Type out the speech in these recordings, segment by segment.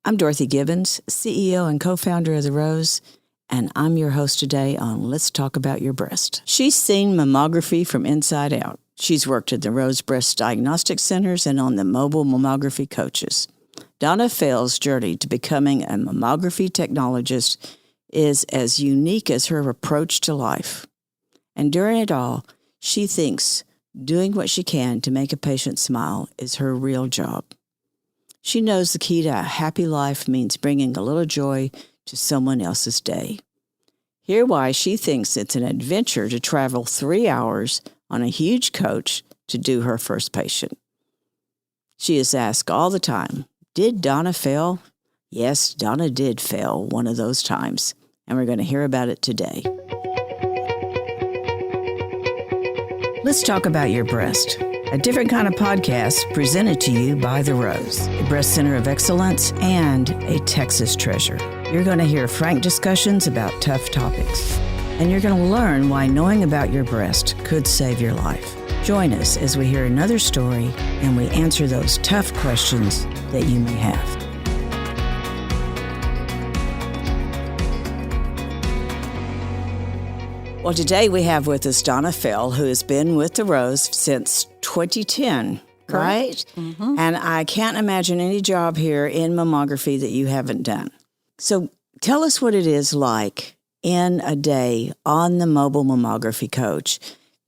I'm Dorothy Gibbons, CEO and co-founder of The Rose, and I'm your host today on Let's Talk About Your Breast. She's seen mammography from inside out. She's worked at the Rose Breast Diagnostic Centers and on the mobile mammography coaches. Donna Fehl's journey to becoming a mammography technologist is as unique as her approach to life. And during it all, she thinks doing what she can to make a patient smile is her real job. She knows the key to a happy life means bringing a little joy to someone else's day. Hear why she thinks it's an adventure to travel 3 hours on a huge coach to do her first patient. She is asked all the time, did Donna fail? Yes, Donna did fail one of those times, and we're going to hear about it today. Let's talk about your breast. A different kind of podcast presented to you by The Rose, a breast center of excellence and a Texas treasure. You're going to hear frank discussions about tough topics, and you're going to learn why knowing about your breast could save your life. Join us as we hear another story and we answer those tough questions that you may have. Well, today we have with us Donna Fehl, who has been with The Rose since 2010, right? Mm-hmm. And I can't imagine any job here in mammography that you haven't done. So tell us what it is like in a day on the mobile mammography coach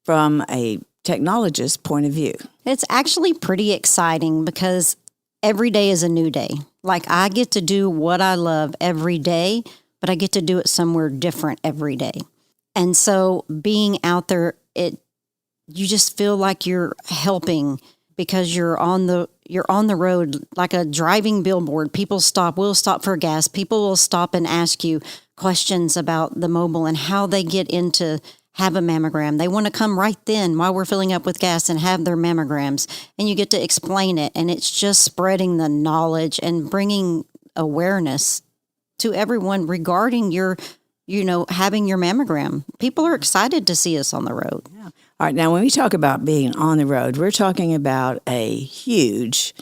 from a technologist point of view. It's actually pretty exciting because every day is a new day. Like I get to do what I love every day, but I get to do it somewhere different every day. And so being out there, you just feel like you're helping because you're on the road like a driving billboard. People will stop for gas. People will stop and ask you questions about the mobile and how they get in to have a mammogram. They want to come right then while we're filling up with gas and have their mammograms. And you get to explain it. And it's just spreading the knowledge and bringing awareness to everyone regarding having your mammogram. People are excited to see us on the road. Yeah. All right. Now, when we talk about being on the road, we're talking about a huge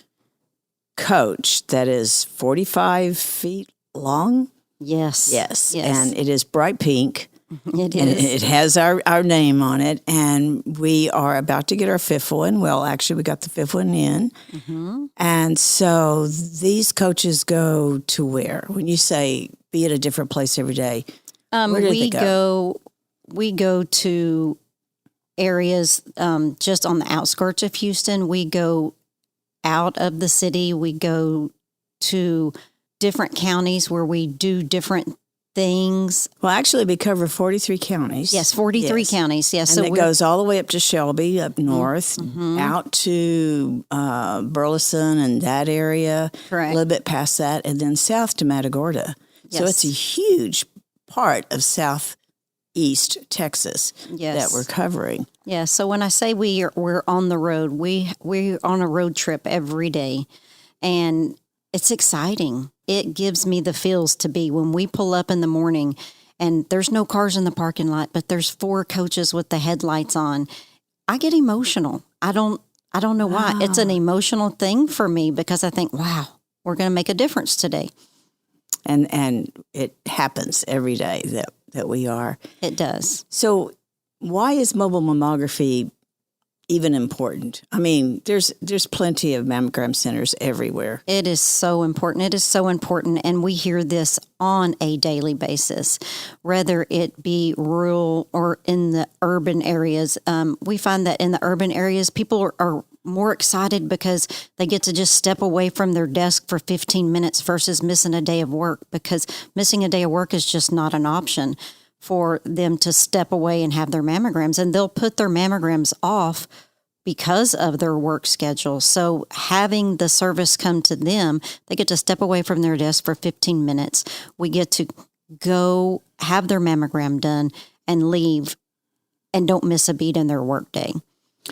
coach that is 45 feet long. Yes. Yes. And it is bright pink. It is. And it has our name on it. And we are about to get our fifth one. Well, actually, we got the fifth one in. Mm-hmm. And so these coaches go to where? When you say be at a different place every day, where do they go? We go to areas just on the outskirts of Houston. We go out of the city. We go to different counties where we do different things. Well, actually, we cover 43 counties. Yes, 43 counties. Yes, and so it goes all the way up to Shelby, up north, out to Burleson and that area. Correct. A little bit past that, and then south to Matagorda. Yes. So it's a huge part of southeast Texas that we're covering. Yeah. So when I say we're on the road, we're on a road trip every day, and it's exciting. It gives me the feels to be when we pull up in the morning, and there's no cars in the parking lot, but there's 4 coaches with the headlights on. I get emotional. I don't know why. Wow. It's an emotional thing for me because I think, wow, we're going to make a difference today. And it happens every day that we are. It does. So why is mobile mammography even important? I mean, there's plenty of mammogram centers everywhere. It is so important. It is so important. And we hear this on a daily basis, whether it be rural or in the urban areas. We find that in the urban areas, people are more excited because they get to just step away from their desk for 15 minutes versus missing a day of work, because missing a day of work is just not an option for them to step away and have their mammograms. And they'll put their mammograms off because of their work schedule. So having the service come to them, they get to step away from their desk for 15 minutes. We get to go have their mammogram done and leave and don't miss a beat in their work day.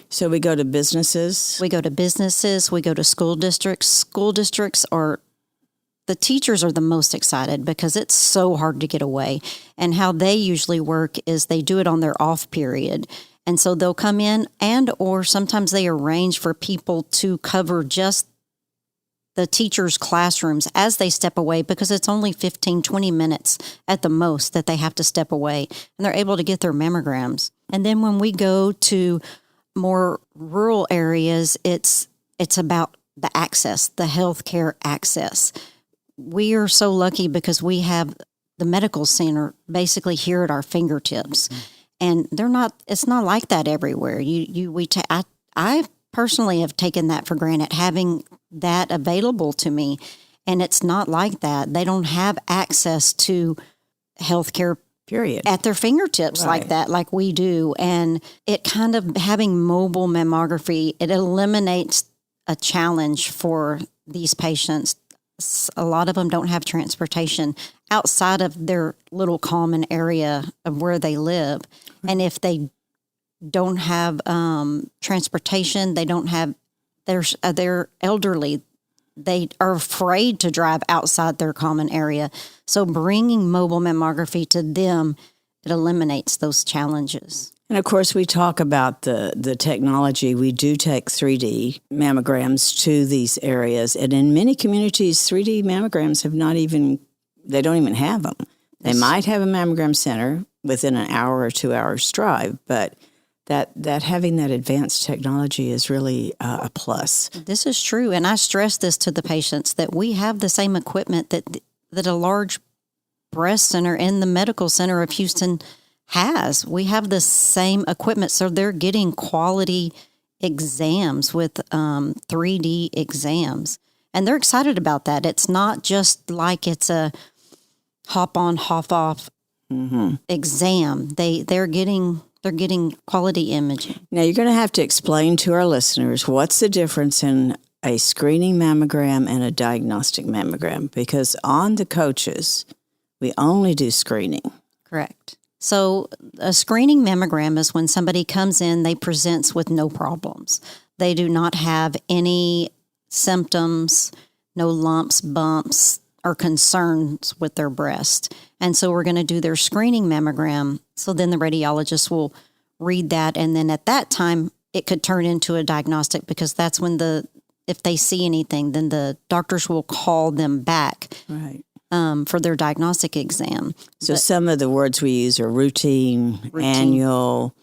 So we go to businesses? We go to businesses. We go to school districts. School districts the teachers are the most excited because it's so hard to get away. And how they usually work is they do it on their off period. And so they'll come in or sometimes they arrange for people to cover just the teachers' classrooms as they step away, because it's only 15, 20 minutes at the most that they have to step away, and they're able to get their mammograms. And then when we go to more rural areas, it's about the access, the healthcare access. We are so lucky because we have the medical center basically here at our fingertips, and it's not like that everywhere. I personally have taken that for granted, having that available to me, and it's not like that. They don't have access to healthcare period at their fingertips Right. like that, like we do. And it kind of, having mobile mammography, it eliminates a challenge for these patients. A lot of them don't have transportation outside of their little common area of where they live. And if they don't have transportation, they don't have, they're elderly. They are afraid to drive outside their common area. So bringing mobile mammography to them, it eliminates those challenges. And of course, we talk about the technology. We do take 3D mammograms to these areas. And in many communities, 3D mammograms they don't even have them. They might have a mammogram center within an hour or 2 hours drive, but that having that advanced technology is really a plus. This is true. And I stress this to the patients, that we have the same equipment that a large breast center in the medical center of Houston has. We have the same equipment. So they're getting quality exams with 3D exams. And they're excited about that. It's not just like it's a hop on, hop off exam. They're getting quality imaging. Now, you're going to have to explain to our listeners what's the difference in a screening mammogram and a diagnostic mammogram, because on the coaches, we only do screening. Correct. So a screening mammogram is when somebody comes in, they presents with no problems. They do not have any symptoms, no lumps, bumps, or concerns with their breast. And so we're going to do their screening mammogram. So then the radiologist will read that. And then at that time, it could turn into a diagnostic, because that's when if they see anything, then the doctors will call them back. Right. For their diagnostic exam. So some of the words we use are routine. Annual,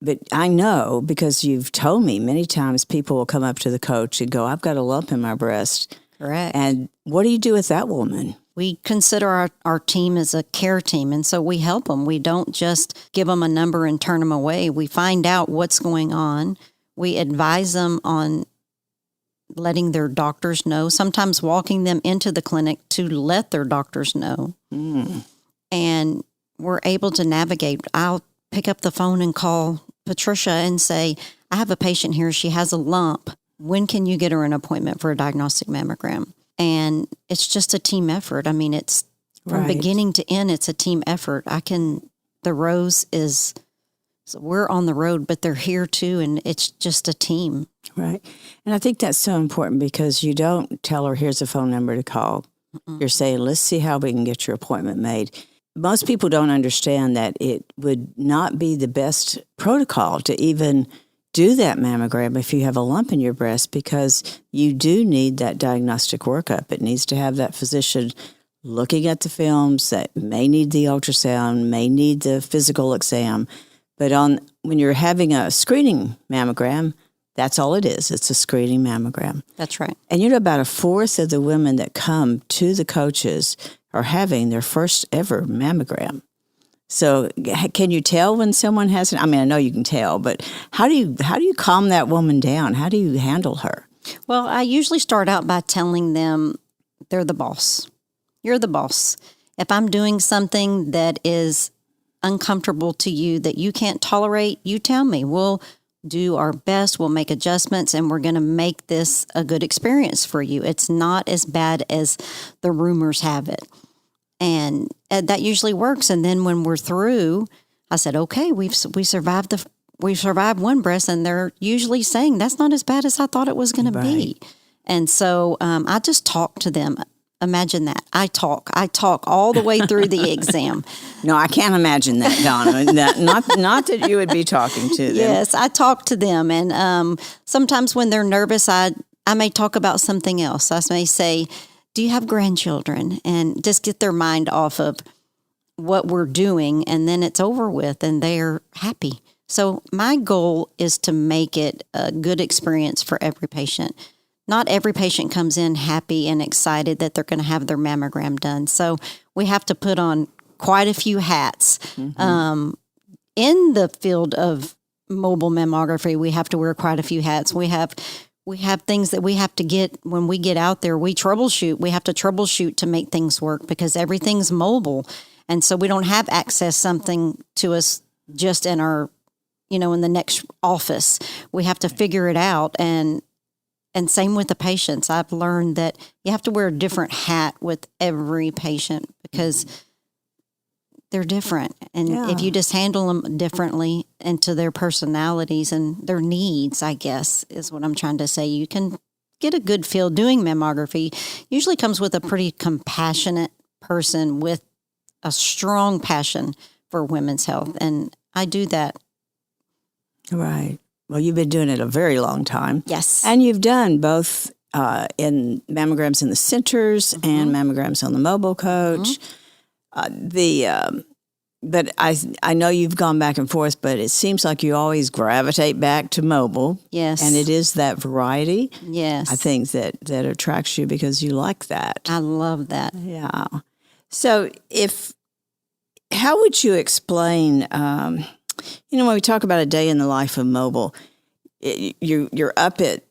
but I know, because you've told me many times, people will come up to the coach and go, "I've got a lump in my breast." Correct. And what do you do with that woman? We consider our team as a care team, and so we help them. We don't just give them a number and turn them away. We find out what's going on. We advise them on letting their doctors know, sometimes walking them into the clinic to let their doctors know. And we're able to navigate. I'll pick up the phone and call Patricia and say, "I have a patient here. She has a lump. When can you get her an appointment for a diagnostic mammogram?" And it's just a team effort. I mean, it's from beginning to end, it's a team effort. The Rose is, so we're on the road, but they're here too, and it's just a team. Right. And I think that's so important, because you don't tell her, "Here's a phone number to call." You're saying, "Let's see how we can get your appointment made." Most people don't understand that it would not be the best protocol to even do that mammogram if you have a lump in your breast, because you do need that diagnostic workup. It needs to have that physician looking at the films, that may need the ultrasound, may need the physical exam. But when you're having a screening mammogram, that's all it is. It's a screening mammogram. That's right. And about a fourth of the women that come to the coaches are having their first ever mammogram. So can you tell when someone has I know you can tell, but how do you calm that woman down? How do you handle her? Well, I usually start out by telling them they're the boss. You're the boss. If I'm doing something that is uncomfortable to you, that you can't tolerate, you tell me. We'll do our best. We'll make adjustments, and we're going to make this a good experience for you. It's not as bad as the rumors have it. And that usually works. And then when we're through, I said, "Okay, we survived one breast," and they're usually saying, "That's not as bad as I thought it was going to be." And so I just talk to them. Imagine that. I talk all the way through the exam. No, I can't imagine that, Donna. Not that you would be talking to them. Yes, I talk to them. And sometimes when they're nervous, I I may talk about something else. I may say, do you have grandchildren? And just get their mind off of what we're doing, and then it's over with and they're happy. So my goal is to make it a good experience for every patient. Not every patient comes in happy and excited that they're going to have their mammogram done. So we have to put on quite a few hats. In the field of mobile mammography, we have to wear quite a few hats. We have things that we have to get when we get out there. We troubleshoot. We have to troubleshoot to make things work because everything's mobile. And so we don't have access something to us just in our, in the next office. We have to figure it out. And same with the patients. I've learned that you have to wear a different hat with every patient because they're different. And if you just handle them differently into their personalities and their needs, I guess, is what I'm trying to say. You can get a good feel. Doing mammography usually comes with a pretty compassionate person with a strong passion for women's health. And I do that. Right. Well, you've been doing it a very long time. Yes. And you've done both in mammograms in the centers and mammograms on the mobile coach. But I know you've gone back and forth, but it seems like you always gravitate back to mobile. Yes. And it is that variety. Yes. I think that attracts you because you like that. I love that. Yeah. So how would you explain, when we talk about a day in the life of mobile, you're up at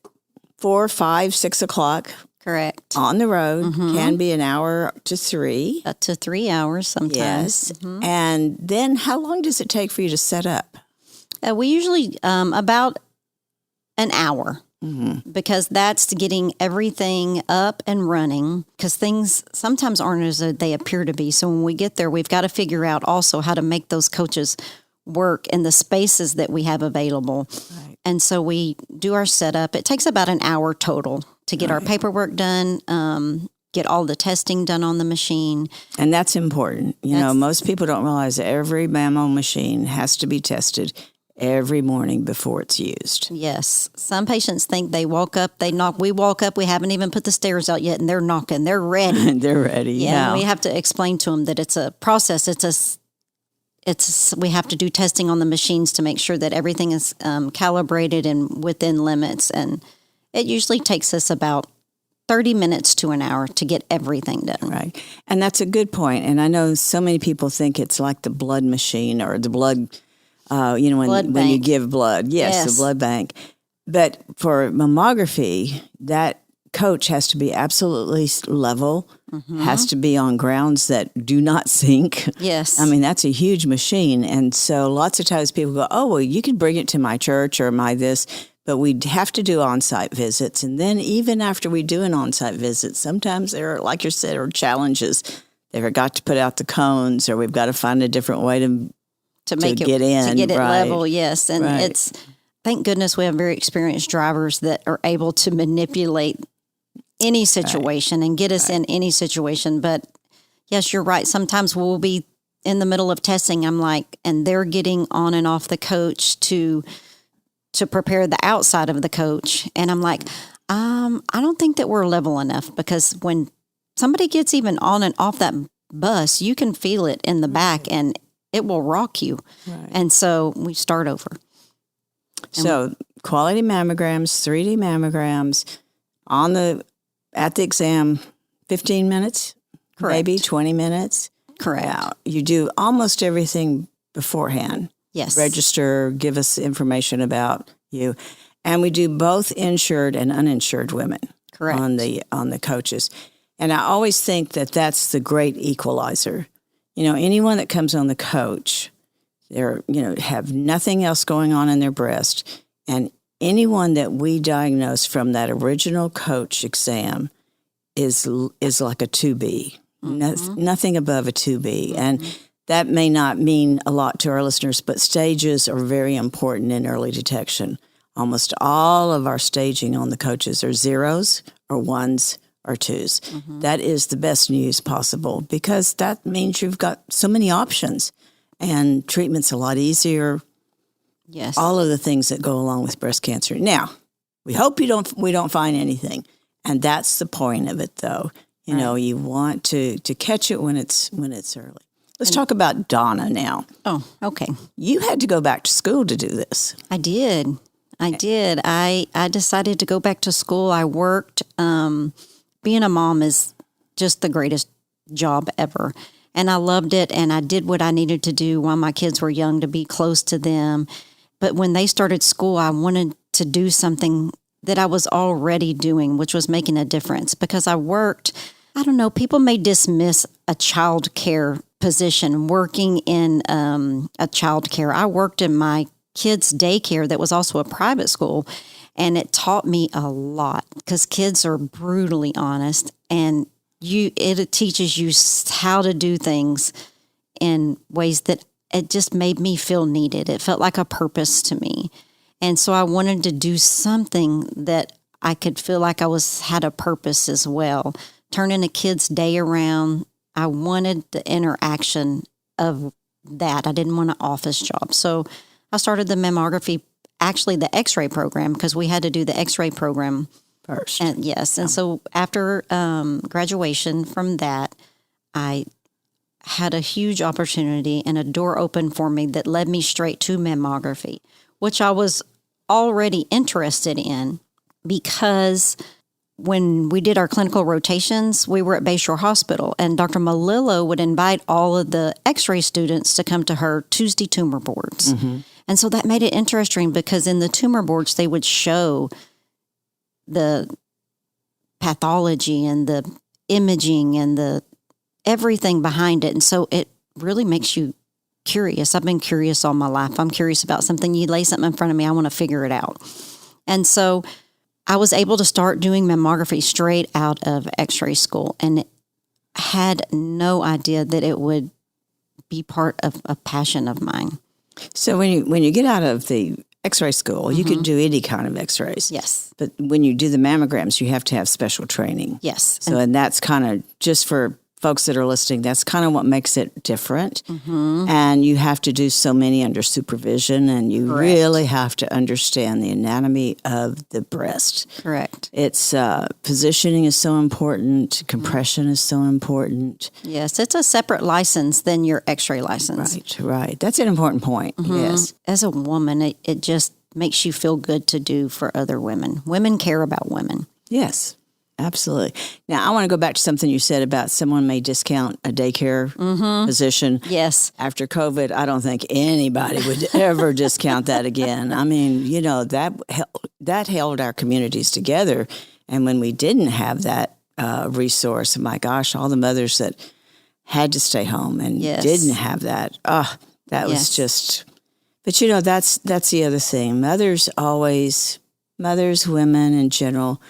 4, 5, 6 o'clock. Correct. On the road, can be an hour to 3. Up to 3 hours sometimes. Yes. And then how long does it take for you to set up? We usually about an hour because that's getting everything up and running because things sometimes aren't as they appear to be. So when we get there, we've got to figure out also how to make those coaches work in the spaces that we have available. Right. And so we do our setup. It takes about an hour total to get our paperwork done, get all the testing done on the machine. And that's important. Most people don't realize that every mammo machine has to be tested every morning before it's used. Yes. Some patients think they walk up, they knock. We walk up, we haven't even put the stairs out yet, and they're knocking. They're ready. They're ready. Yeah. And we have to explain to them that it's a process. We have to do testing on the machines to make sure that everything is calibrated and within limits. And it usually takes us about 30 minutes to an hour to get everything done. Right. And that's a good point. And I know so many people think it's like the blood machine or the blood, when you give blood. Yes, the blood bank. But for mammography, that coach has to be absolutely level, has to be on grounds that do not sink. Yes. I mean, that's a huge machine. And so lots of times people go, oh, well, you can bring it to my church or my this, but we have to do on-site visits. And then even after we do an on-site visit, sometimes there are, like you said, are challenges. They've got to put out the cones or we've got to find a different way to make get in. To get it right. level, yes. And it's, thank goodness we have very experienced drivers that are able to manipulate any situation and get us in any situation. But yes, you're right. Sometimes we'll be in the middle of testing. I'm like, and they're getting on and off the coach to prepare the outside of the coach. And I'm like, I don't think that we're level enough because when somebody gets even on and off that bus, you can feel it in the back and it will rock you. Right. And so we start over. So quality mammograms, 3D mammograms at the exam, 15 minutes, correct. Maybe 20 minutes. Correct. Now, you do almost everything beforehand. Yes. Register, give us information about you. And we do both insured and uninsured women. Correct. on the coaches. And I always think that that's the great equalizer. Anyone that comes on the coach, they're, have nothing else going on in their breast. And anyone that we diagnose from that original coach exam is like a 2B, nothing above a 2B. And that may not mean a lot to our listeners, but stages are very important in early detection. Almost all of our staging on the coaches are 0s or 1s or 2s. That is the best news possible because that means you've got so many options and treatment's a lot easier. Yes. All of the things that go along with breast cancer. Now, We hope we don't find anything. And that's the point of it, though. You know, you want to catch it when it's early. Let's talk about Donna now. Oh, okay. You had to go back to school to do this. I did. I decided to go back to school. I worked. Being a mom is just the greatest job ever. And I loved it. And I did what I needed to do while my kids were young to be close to them. But when they started school, I wanted to do something that I was already doing, which was making a difference, because I worked. I don't know, people may dismiss a child care position, working in a child care. I worked in my kids' daycare that was also a private school, and it taught me a lot because kids are brutally honest, and it teaches you how to do things in ways that it just made me feel needed. It felt like a purpose to me. And so I wanted to do something that I could feel like I had a purpose as well. Turning a kid's day around, I wanted the interaction of that. I didn't want an office job. So I started the mammography, actually the x-ray program, because we had to do the x-ray program first. And yes. And so after graduation from that, I had a huge opportunity and a door open for me that led me straight to mammography, which I was already interested in because when we did our clinical rotations, we were at Bayshore Hospital, and Dr. Malillo would invite all of the x-ray students to come to her Tuesday tumor boards. Mm-hmm. And so that made it interesting because in the tumor boards, they would show the pathology and the imaging and the everything behind it. And so it really makes you curious. I've been curious all my life. I'm curious about something. You lay something in front of me, I want to figure it out. And so I was able to start doing mammography straight out of x-ray school and had no idea that it would be part of a passion of mine. So when you get out of the x-ray school, you can do any kind of x-rays. Yes. But when you do the mammograms, you have to have special training. Yes. So and that's kind of, just for folks that are listening, that's kind of what makes it different. Mm-hmm. And you have to do so many under supervision, and you Correct. Really have to understand the anatomy of the breast. Correct. It's positioning is so important. Compression is so important. Yes, it's a separate license than your x-ray license. Right. That's an important point. Mm-hmm. Yes. As a woman, it just makes you feel good to do for other women. Women care about women. Yes. Absolutely. Now, I want to go back to something you said about someone may discount a daycare position. Yes. After COVID, I don't think anybody would ever discount that again. I mean, you know, that held our communities together. And when we didn't have that resource, my gosh, all the mothers that had to stay home and didn't have that, that was just, but you know, that's the other thing. Mothers, women in general,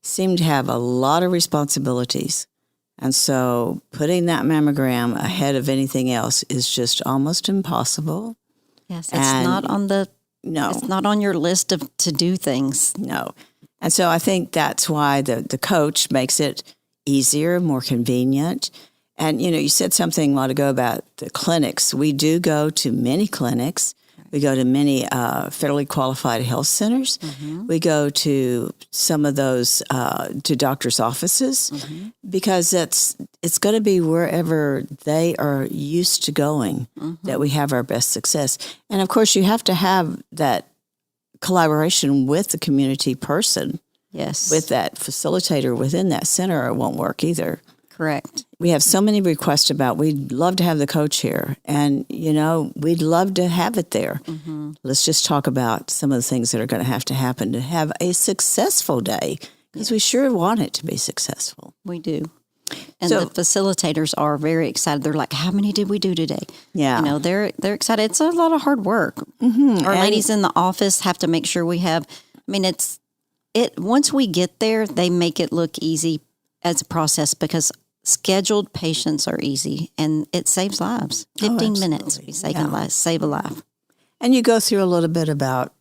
seem to have a lot of responsibilities. And so putting that mammogram ahead of anything else is just almost impossible. Yes, it's not on your list of to-do things. No. And so I think that's why the coach makes it easier, more convenient. And, you know, you said something a while ago about the clinics. We do go to many clinics. We go to many federally qualified health centers. Mm-hmm. We go to some of those to doctors' offices because it's going to be wherever they are used to going that we have our best success. And of course, you have to have that collaboration with the community person. Yes, with that facilitator within that center, or it won't work either. Correct. We have so many requests about, we'd love to have the coach here. And, you know, we'd love to have it there. Mm-hmm. Let's just talk about some of the things that are going to happen to have a successful day, because we sure want it to be successful. We do. And the facilitators are very excited. They're like, how many did we do today? Yeah. You know, they're excited. It's a lot of hard work. Mm-hmm. Our ladies in the office have to make sure we have, I mean, once we get there, they make it look easy as a process because scheduled patients are easy and it saves lives. 15 minutes, we save a life. And you go through a little bit about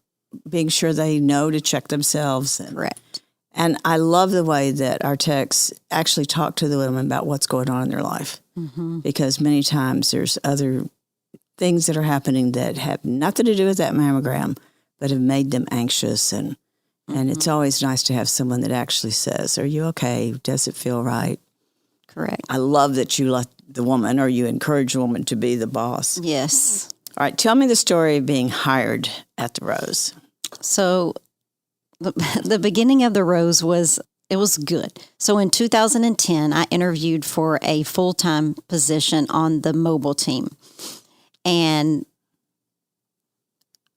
being sure they know to check themselves. Correct. And I love the way that our techs actually talk to the women about what's going on in their life. Mm-hmm. Because many times there's other things that are happening that have nothing to do with that mammogram, but have made them anxious and And it's always nice to have someone that actually says, are you okay? Does it feel right? Correct. I love that you let the woman, or you encourage the woman to be the boss. Yes. All right, tell me the story of being hired at the Rose. So the beginning of the Rose was good. So in 2010, I interviewed for a full-time position on the mobile team. And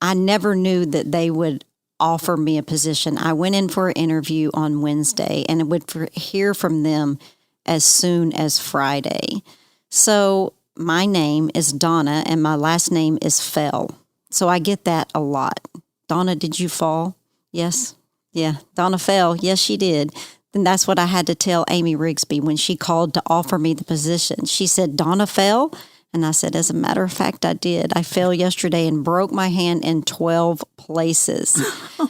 I never knew that they would offer me a position. I went in for an interview on Wednesday and would hear from them as soon as Friday. So my name is Donna and my last name is Fehl. So I get that a lot. Donna, did you fall? Yes. Yeah. Donna Fehl. Yes, she did. Then that's what I had to tell Amy Rigsby when she called to offer me the position. She said, Donna Fehl? And I said, as a matter of fact, I did. I fell yesterday and broke my hand in 12 places.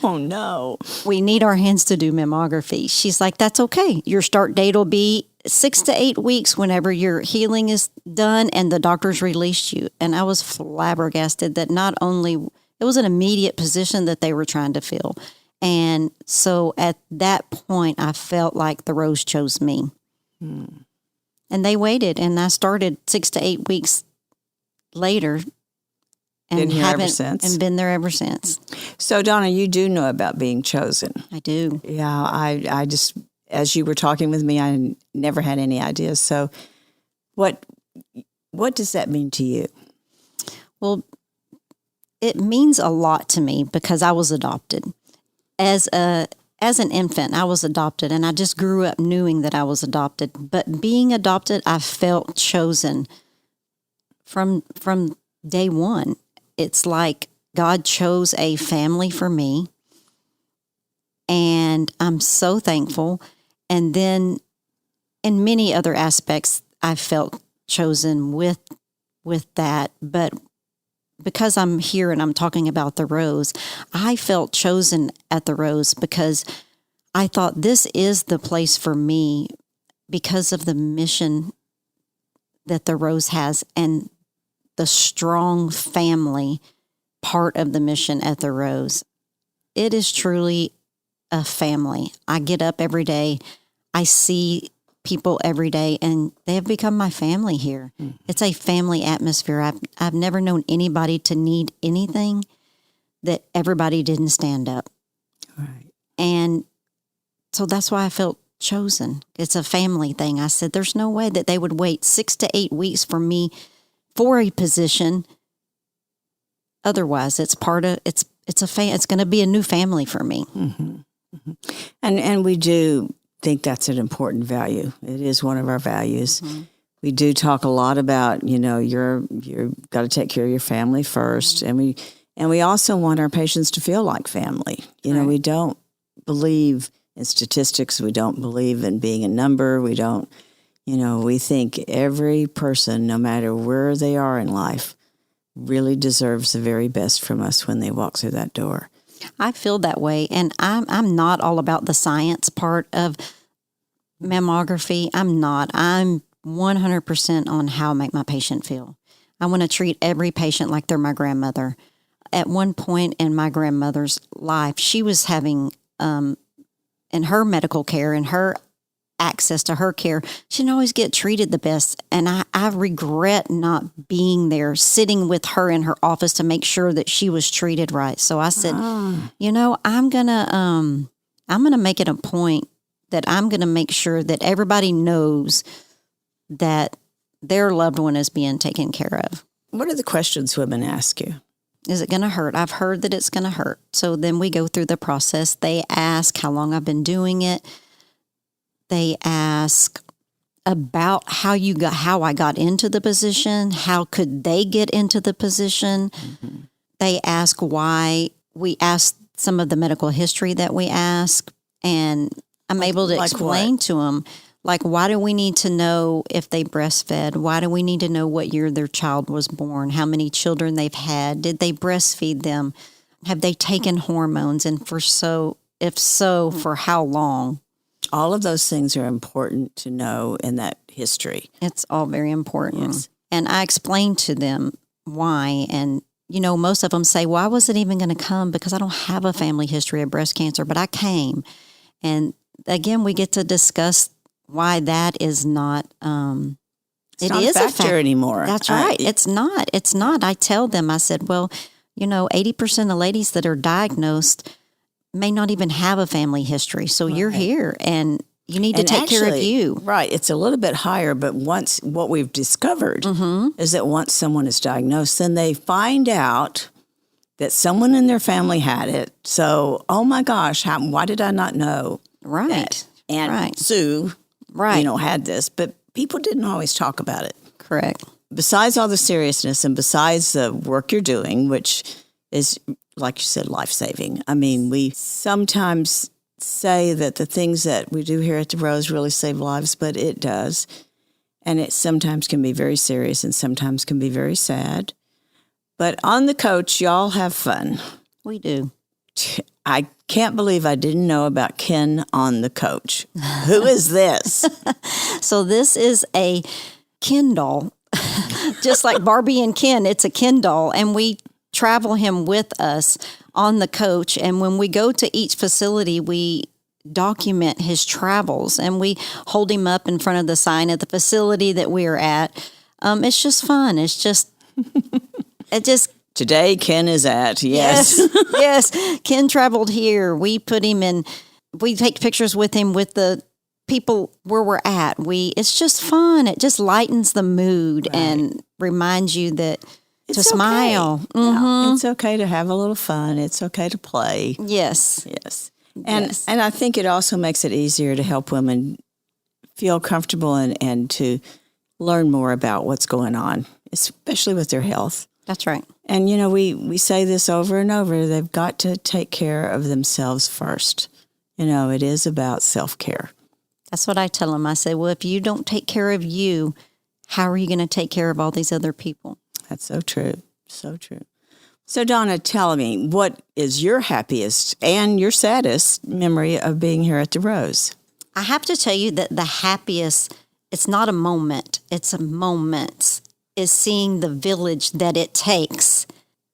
Oh, no. We need our hands to do mammography. She's like, that's okay. Your start date will be 6 to 8 weeks whenever your healing is done and the doctors released you. And I was flabbergasted that not only it was an immediate position that they were trying to fill. And so at that point, I felt like the Rose chose me. And they waited, and I started 6 to 8 weeks later. And been here ever since. And been there ever since. So, Donna, you do know about being chosen. I do. Yeah, I just, as you were talking with me, I never had any ideas. So what does that mean to you? Well, it means a lot to me because I was adopted. As an infant, I was adopted, and I just grew up knowing that I was adopted. But being adopted, I felt chosen from day one. It's like God chose a family for me, and I'm so thankful. And then in many other aspects, I felt chosen with that. But because I'm here and I'm talking about the Rose, I felt chosen at the Rose because I thought this is the place for me because of the mission that the Rose has and the strong family part of the mission at the Rose. It is truly a family. I get up every day. I see people every day, and they have become my family here. It's a family atmosphere. I've never known anybody to need anything that everybody didn't stand up. Right. And so that's why I felt chosen. It's a family thing. I said, there's no way that they would wait 6 to 8 weeks for me for a position. Otherwise, it's going to be a new family for me. Mm-hmm. Mm-hmm. And we do think that's an important value. It is one of our values. Mm-hmm. We do talk a lot about, you're got to take care of your family first. Mm-hmm. And we also want our patients to feel like family. Right. We don't believe in statistics. We don't believe in being a number. We don't, we think every person, no matter where they are in life, really deserves the very best from us when they walk through that door. I feel that way, and I'm not all about the science part of mammography. I'm not. I'm 100% on how I make my patient feel. I want to treat every patient like they're my grandmother. At one point in my grandmother's life, she was having, in her medical care and her access to her care, she didn't always get treated the best. And I regret not being there, sitting with her in her office to make sure that she was treated right. So I said, I'm gonna make it a point that I'm gonna make sure that everybody knows that their loved one is being taken care of. What are the questions women ask you? Is it going to hurt? I've heard that it's going to hurt. So then we go through the process. They ask how long I've been doing it. They ask about how I got into the position. How could they get into the position? Mm-hmm. They ask why. We ask some of the medical history that we ask, and I'm able to explain to them, like, why do we need to know if they breastfed? Why do we need to know what year their child was born? How many children they've had? Did they breastfeed them? Have they taken hormones? And if so, for how long? All of those things are important to know in that history. It's all very important. Yes. And I explain to them why, and most of them say, well, I wasn't even going to come because I don't have a family history of breast cancer, but I came. And again, we get to discuss why that is not, it's not a factor anymore. That's right. It's not. I tell them, I said, well, 80% of ladies that are diagnosed may not even have a family history. So you're here and you need to take care of you. Right. It's a little bit higher, but once what we've discovered is that once someone is diagnosed, then they find out that someone in their family had it. So, oh my gosh, why did I not know? Right. That Aunt Sue, had this, but people didn't always talk about it. Correct. Besides all the seriousness and besides the work you're doing, which is, like you said, life-saving. I mean, we sometimes say that the things that we do here at the Rose really save lives, but it does. And it sometimes can be very serious and sometimes can be very sad. But on the coach, y'all have fun. We do. I can't believe I didn't know about Ken on the coach. Who is this? So this is a Ken doll. Just like Barbie and Ken, it's a Ken doll. And we travel him with us on the coach. And when we go to each facility, we document his travels and we hold him up in front of the sign at the facility that we're at. It's just fun. Today, Ken is at, yes. Yes. Ken traveled here. We put him in, we take pictures with him with the people where we're at. It's just fun. It just lightens the mood and reminds you that to smile. Okay. Mm-hmm. It's okay to have a little fun. It's okay to play. Yes. And I think it also makes it easier to help women feel comfortable and to learn more about what's going on, especially with their health. That's right. And, we say this over and over. They've got to take care of themselves first. It is about self-care. That's what I tell them. I say, well, if you don't take care of you, how are you going to take care of all these other people? That's so true. So true. So, Donna, tell me, what is your happiest and your saddest memory of being here at the Rose? I have to tell you that the happiest, it's not a moment, it's a moment, is seeing the village that it takes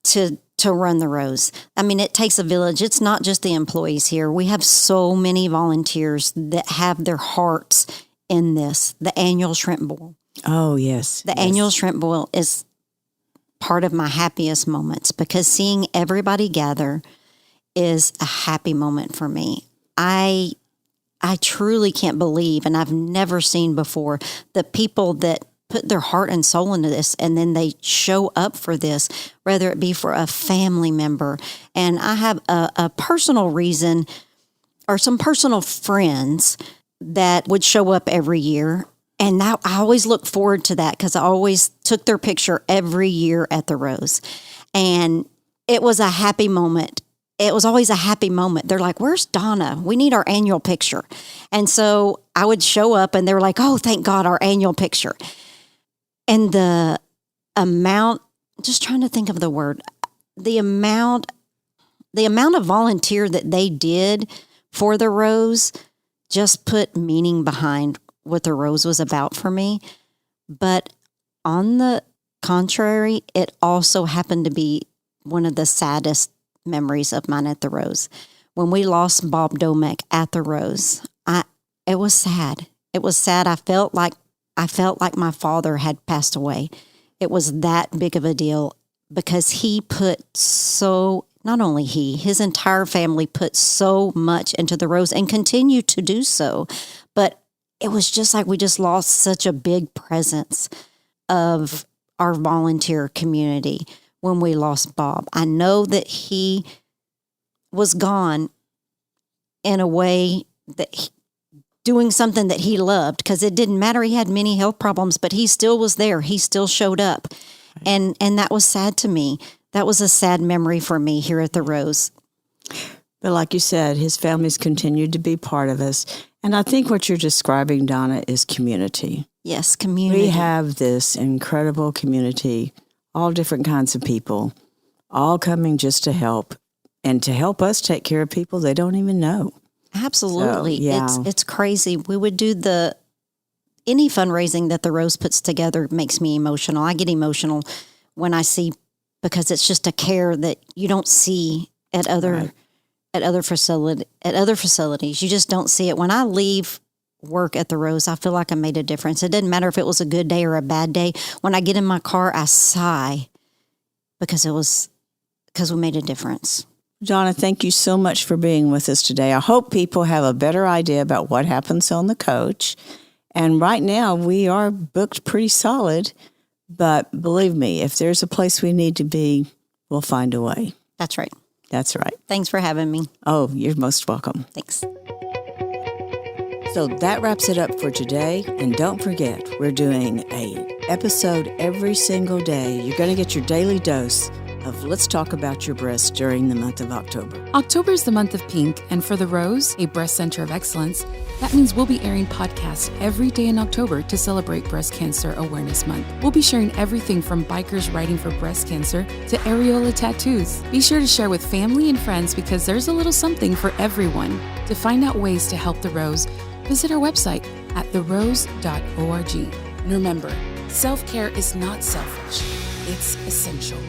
to run the Rose. I mean, it takes a village. It's not just the employees here. We have so many volunteers that have their hearts in this. The annual shrimp boil. Oh, yes. The annual shrimp boil is part of my happiest moments because seeing everybody gather is a happy moment for me. I truly can't believe, and I've never seen before, the people that put their heart and soul into this and then they show up for this, whether it be for a family member. And I have a personal reason or some personal friends that would show up every year. And now I always look forward to that because I always took their picture every year at the Rose. And it was a happy moment. It was always a happy moment. They're like, where's Donna? We need our annual picture. And so I would show up and they were like, oh, thank God, our annual picture. And the amount, just trying to think of the word, the amount of volunteer that they did for the Rose just put meaning behind what the Rose was about for me. But on the contrary, it also happened to be one of the saddest memories of mine at the Rose. When we lost Bob Domek at the Rose, it was sad. It was sad. I felt like my father had passed away. It was that big of a deal because he put not only his entire family put so much into the Rose and continue to do so. But it was just like we just lost such a big presence of our volunteer community when we lost Bob. I know that he was gone in a way that doing something that he loved because it didn't matter. He had many health problems, but he still was there. He still showed up. And that was sad to me. That was a sad memory for me here at the Rose. But like you said, his family's continued to be part of us. And I think what you're describing, Donna, is community. Yes, community. We have this incredible community, all different kinds of people, all coming just to help and to help us take care of people they don't even know. Absolutely. So, yeah. It's crazy. We would do any fundraising that the Rose puts together makes me emotional. I get emotional when I see because it's just a care that you don't see at other facilities. You just don't see it. When I leave work at the Rose, I feel like I made a difference. It didn't matter if it was a good day or a bad day. When I get in my car, I sigh because we made a difference. Donna, thank you so much for being with us today. I hope people have a better idea about what happens on the coach. And right now, we are booked pretty solid. But believe me, if there's a place we need to be, we'll find a way. That's right. That's right. Thanks for having me. Oh, you're most welcome. Thanks. So that wraps it up for today. And don't forget, we're doing an episode every single day. You're going to get your daily dose of Let's Talk About Your Breast during the month of October. October is the month of pink, and for the Rose, a breast center of excellence, that means we'll be airing podcasts every day in October to celebrate Breast Cancer Awareness Month. We'll be sharing everything from bikers writing for breast cancer to areola tattoos. Be sure to share with family and friends because there's a little something for everyone. To find out ways to help the Rose, visit our website at therose.org. And remember, self-care is not selfish, it's essential.